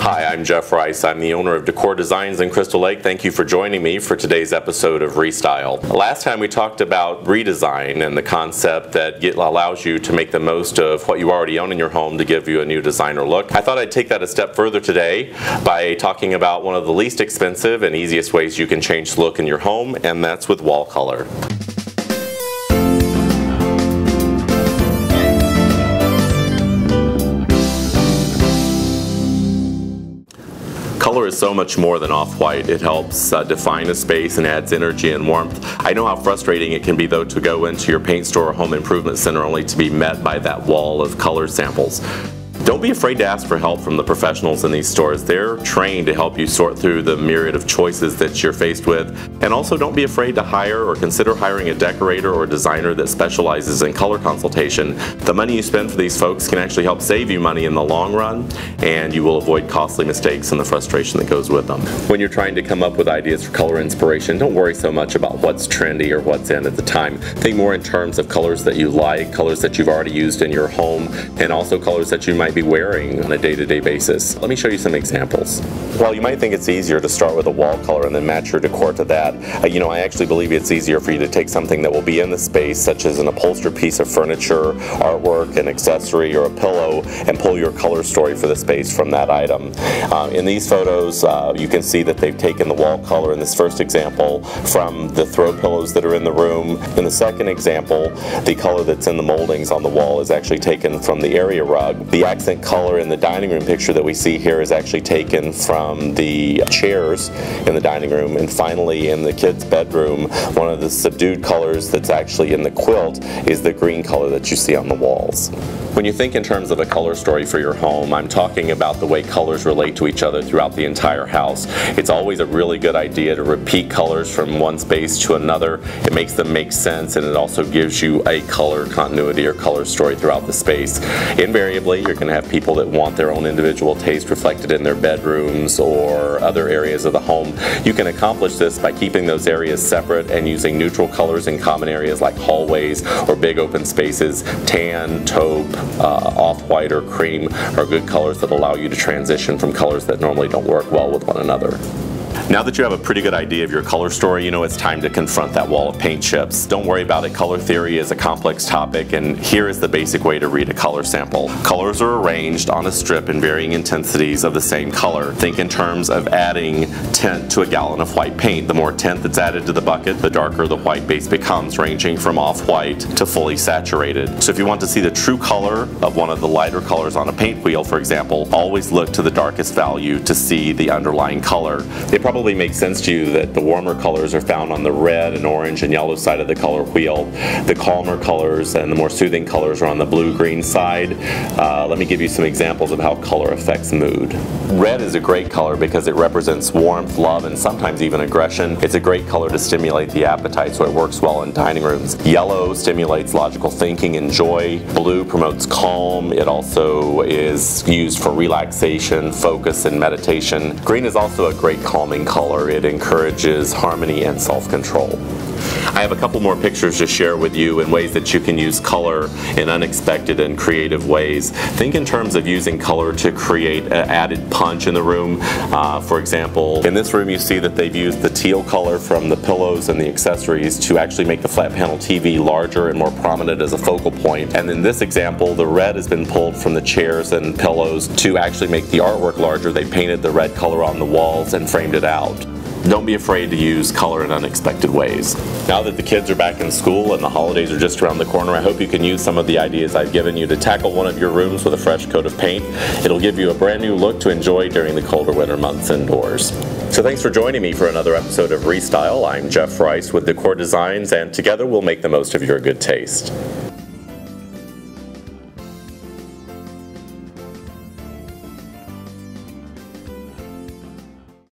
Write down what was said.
Hi, I'm Jeff Rice. I'm the owner of Decor Designs in Crystal Lake. Thank you for joining me for today's episode of ReStyle. Last time we talked about redesign and the concept that allows you to make the most of what you already own in your home to give you a new designer look. I thought I'd take that a step further today by talking about one of the least expensive and easiest ways you can change the look in your home, and that's with wall color. Color is so much more than off-white. It helps define a space and adds energy and warmth. I know how frustrating it can be, though, to go into your paint store or home improvement center only to be met by that wall of color samples. Don't be afraid to ask for help from the professionals in these stores. They're trained to help you sort through the myriad of choices that you're faced with. And also don't be afraid to hire or consider hiring a decorator or designer that specializes in color consultation. The money you spend for these folks can actually help save you money in the long run, and you will avoid costly mistakes and the frustration that goes with them. When you're trying to come up with ideas for color inspiration, don't worry so much about what's trendy or what's in at the time. Think more in terms of colors that you like, colors that you've already used in your home, and also colors that you might be wearing on a day-to-day basis. Let me show you some examples. While you might think it's easier to start with a wall color and then match your decor to that, I actually believe it's easier for you to take something that will be in the space, such as an upholstered piece of furniture, artwork, an accessory, or a pillow, and pull your color story for the space from that item. In these photos, you can see that they've taken the wall color in this first example from the throw pillows that are in the room. In the second example, the color that's in the moldings on the wall is actually taken from the area rug. The accent color in the dining room picture that we see here is actually taken from the chairs in the dining room. And finally, in the kids' bedroom, one of the subdued colors that's actually in the quilt is the green color that you see on the walls. When you think in terms of a color story for your home, I'm talking about the way colors relate to each other throughout the entire house. It's always a really good idea to repeat colors from one space to another. It makes them make sense, and it also gives you a color continuity or color story throughout the space. Invariably, you're going to have people that want their own individual taste reflected in their bedrooms or other areas of the home. You can accomplish this by keeping those areas separate and using neutral colors in common areas like hallways or big open spaces. Tan, taupe, off-white, or cream are good colors that allow you to transition from colors that normally don't work well with one another. Now that you have a pretty good idea of your color story, it's time to confront that wall of paint chips. Don't worry about it. Color theory is a complex topic, and here is the basic way to read a color sample. Colors are arranged on a strip in varying intensities of the same color. Think in terms of adding tint to a gallon of white paint. The more tint that's added to the bucket, the darker the white base becomes, ranging from off-white to fully saturated. So if you want to see the true color of one of the lighter colors on a paint wheel, for example, always look to the darkest value to see the underlying color. It probably makes sense to you that the warmer colors are found on the red and orange and yellow side of the color wheel. The calmer colors and the more soothing colors are on the blue-green side. Let me give you some examples of how color affects mood. Red is a great color because it represents warmth, love, and sometimes even aggression. It's a great color to stimulate the appetite, so it works well in dining rooms. Yellow stimulates logical thinking and joy. Blue promotes calm. It also is used for relaxation, focus, and meditation. Green is also a great calming color. It encourages harmony and self-control. I have a couple more pictures to share with you in ways that you can use color in unexpected and creative ways. Think in terms of using color to create an added punch in the room. For example, in this room you see that they've used the teal color from the pillows and the accessories to actually make the flat panel TV larger and more prominent as a focal point. And in this example, the red has been pulled from the chairs and pillows to actually make the artwork larger. They painted the red color on the walls and framed it out. Don't be afraid to use color in unexpected ways. Now that the kids are back in school and the holidays are just around the corner, I hope you can use some of the ideas I've given you to tackle one of your rooms with a fresh coat of paint. It'll give you a brand new look to enjoy during the colder winter months indoors. So thanks for joining me for another episode of ReStyle. I'm Jeff Rice with Decor Designs, and together we'll make the most of your good taste.